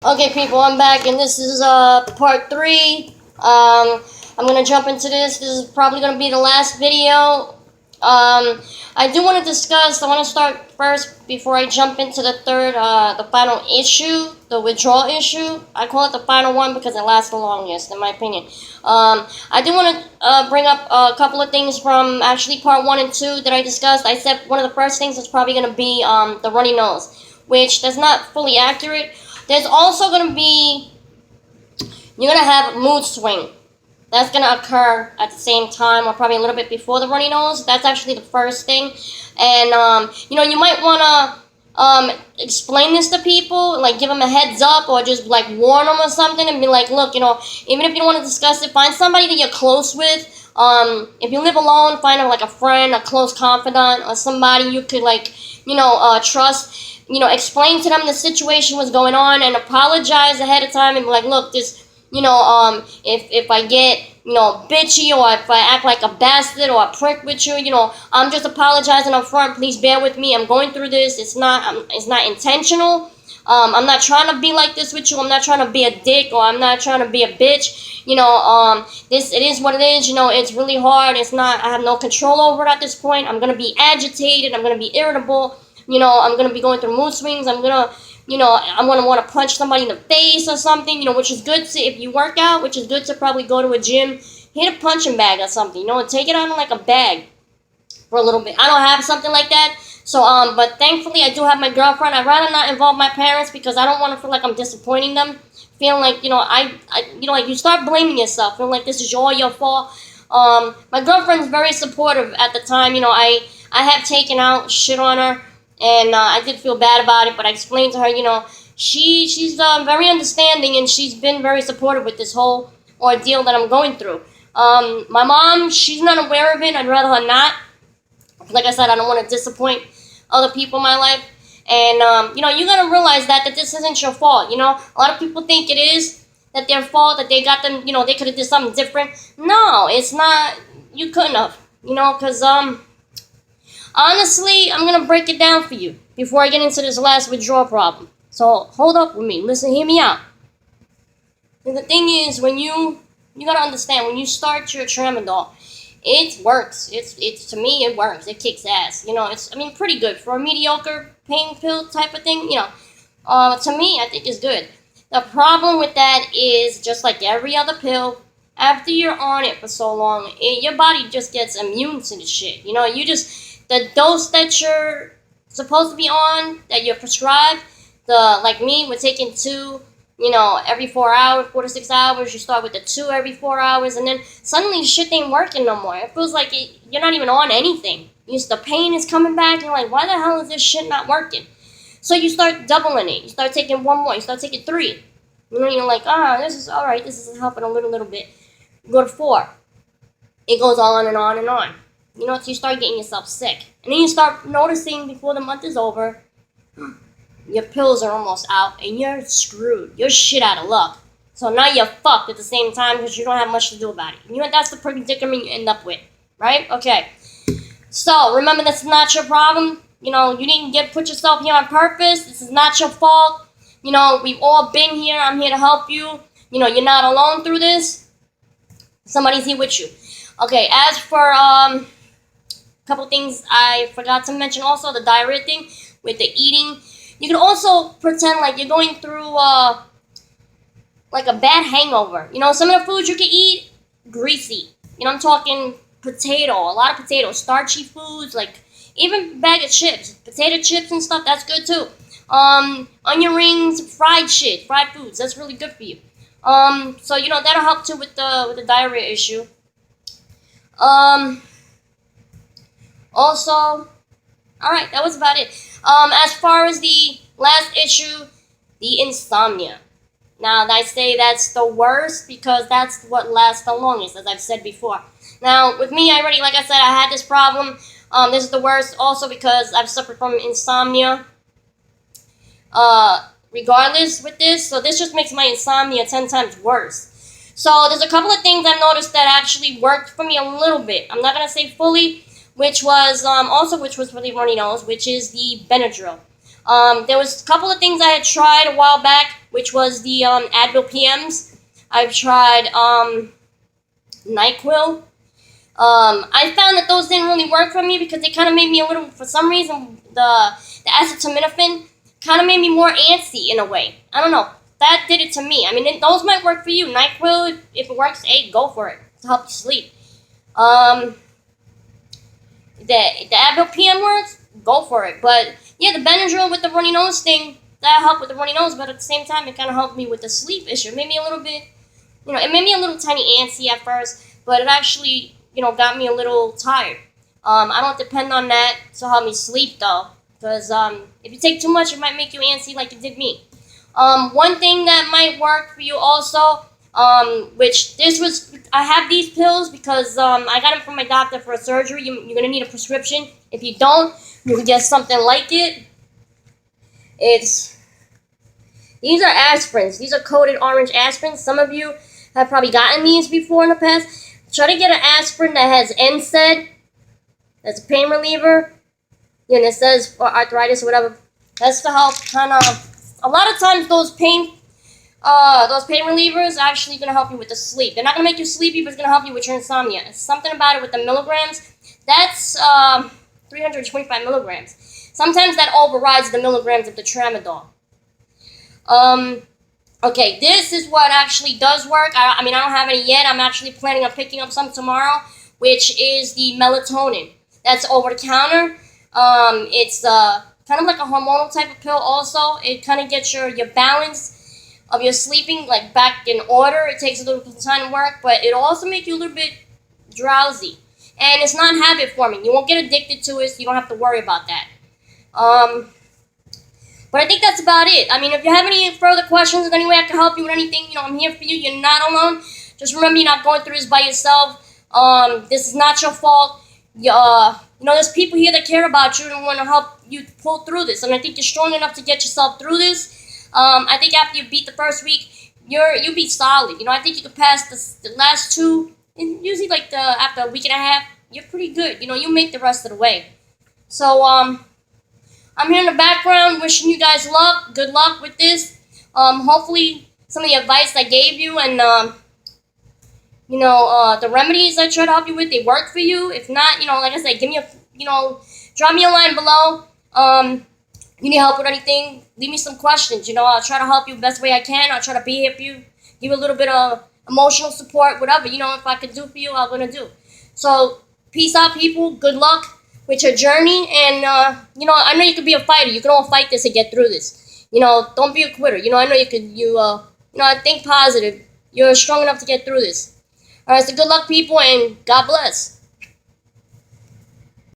Okay, people, I'm back, and this is part 3. I'm gonna jump into this. This is probably gonna be the last video. I do want to discuss. I want to start first before I jump into the third, the final issue, the withdrawal issue. I call it the final one because it lasts the longest, in my opinion. I do want to bring up a couple of things from actually part 1 and 2 that I discussed. I said one of the first things is probably gonna be the runny nose, which that's not fully accurate. There's also going to be, you're going to have mood swing. That's going to occur at the same time or probably a little bit before the runny nose. That's actually the first thing. And, you might want to explain this to people, like give them a heads up or just like warn them or something and be like, look, even if you don't want to discuss it, find somebody that you're close with. If you live alone, find like a friend, a close confidant, or somebody you could trust. Explain to them the situation was going on and apologize ahead of time and be like, look, this, if I get, bitchy or if I act like a bastard or a prick with you, I'm just apologizing up front. Please bear with me. I'm going through this. It's not intentional. I'm not trying to be like this with you. I'm not trying to be a dick or I'm not trying to be a bitch. It is what it is. It's really hard. I have no control over it at this point. I'm going to be agitated. I'm going to be irritable. I'm going to be going through mood swings. I'm going to want to punch somebody in the face or something, which is good to, if you work out, which is good to probably go to a gym, hit a punching bag or something, and take it out in like a bag for a little bit. I don't have something like that. So, but thankfully I do have my girlfriend. I'd rather not involve my parents because I don't want to feel like I'm disappointing them. Feeling like, like you start blaming yourself, feeling like this is all your fault. My girlfriend's very supportive at the time. I have taken out shit on her. And I did feel bad about it, but I explained to her, she's very understanding and she's been very supportive with this whole ordeal that I'm going through. My mom, she's not aware of it. I'd rather her not. Like I said, I don't want to disappoint other people in my life. And, you got to realize that this isn't your fault, A lot of people think it is that their fault, that they got them, they could have did something different. No, it's not. You couldn't have, because, honestly, I'm going to break it down for you before I get into this last withdrawal problem. So, hold up with me. Listen, hear me out. And the thing is, when you got to understand, when you start your Tramadol, it works. To me, it works. It kicks ass. It's pretty good. For a mediocre pain pill type of thing, to me, I think it's good. The problem with that is, just like every other pill, after you're on it for so long, your body just gets immune to the shit. The dose that you're supposed to be on, that you're prescribed, like me, we're taking 2, every 4 hours, 4 to 6 hours. You start with the 2 every 4 hours, and then suddenly shit ain't working no more. It feels like you're not even on anything. The pain is coming back, and you're like, why the hell is this shit not working? So you start doubling it. You start taking 1 more. You start taking 3. You're like, this is all right. This is helping a little bit. You go to 4. It goes on and on and on. So you start getting yourself sick. And then you start noticing before the month is over, your pills are almost out and you're screwed. You're shit out of luck. So now you're fucked at the same time because you don't have much to do about it. That's the predicament you end up with. Right? Okay. So remember, that's not your problem. You didn't put yourself here on purpose. This is not your fault. We've all been here. I'm here to help you. You're not alone through this. Somebody's here with you. Okay, as for couple things I forgot to mention also, the diarrhea thing with the eating. You can also pretend like you're going through like a bad hangover. Some of the foods you can eat, greasy. I'm talking potato, a lot of potatoes, starchy foods, like even bag of chips, potato chips and stuff, that's good too. Onion rings, fried foods, that's really good for you. So that'll help too with the diarrhea issue. Also, alright, that was about it. As far as the last issue, the insomnia. Now, I say that's the worst because that's what lasts the longest, as I've said before. Now, with me, like I said, I had this problem. This is the worst also because I've suffered from insomnia. Regardless with this, so this just makes my insomnia 10 times worse. So there's a couple of things I've noticed that actually worked for me a little bit. I'm not going to say fully, which was for the runny nose, which is the Benadryl. There was a couple of things I had tried a while back, which was the Advil PMs. I've tried NyQuil. I found that those didn't really work for me because they kind of made me a little, for some reason, the acetaminophen kind of made me more antsy in a way. I don't know. That did it to me. I mean, those might work for you. NyQuil, if it works, hey, go for it to help you sleep. The Advil PM works, go for it. But yeah, the Benadryl with the runny nose thing, that helped with the runny nose, but at the same time, it kind of helped me with the sleep issue. It made me a little bit, it made me a little tiny antsy at first, but it actually, got me a little tired. I don't depend on that to help me sleep though, because if you take too much, it might make you antsy like it did me. One thing that might work for you also, I have these pills because I got them from my doctor for a surgery. You're going to need a prescription. If you don't, you can get something like it. These are aspirins. These are coated orange aspirins. Some of you have probably gotten these before in the past. Try to get an aspirin that has NSAID. That's a pain reliever. And it says for arthritis or whatever. That's to help kind of. A lot of times those pain relievers are actually going to help you with the sleep. They're not going to make you sleepy, but it's going to help you with your insomnia. It's something about it with the milligrams. That's 325 milligrams. Sometimes that overrides the milligrams of the Tramadol. Okay, this is what actually does work. I don't have any yet. I'm actually planning on picking up some tomorrow, which is the melatonin. That's over the counter. It's kind of like a hormonal type of pill also. It kind of gets your balance of your sleeping like back in order. It takes a little bit of time to work, but it'll also make you a little bit drowsy. And it's not habit forming. You won't get addicted to it, so you don't have to worry about that. But I think that's about it. I mean, if you have any further questions, any way I can help you with anything, I'm here for you. You're not alone. Just remember, you're not going through this by yourself. This is not your fault. There's people here that care about you and want to help you pull through this. And I think you're strong enough to get yourself through this. I think after you beat the first week, you'll be solid. I think you can pass the last two, and usually after a week and a half, you're pretty good. You make the rest of the way. So I'm here in the background wishing you guys luck. Good luck with this. Hopefully some of the advice I gave you and the remedies I try to help you with, they work for you. If not, like I said, give me drop me a line below. You need help with anything, leave me some questions. I'll try to help you the best way I can. I'll try to be here for you, give you a little bit of emotional support, whatever, if I could do for you, I'm going to do. So, peace out, people. Good luck with your journey. And, I know you could be a fighter. You can all fight this and get through this. Don't be a quitter. I know you could, think positive. You're strong enough to get through this. All right, so good luck, people, and God bless.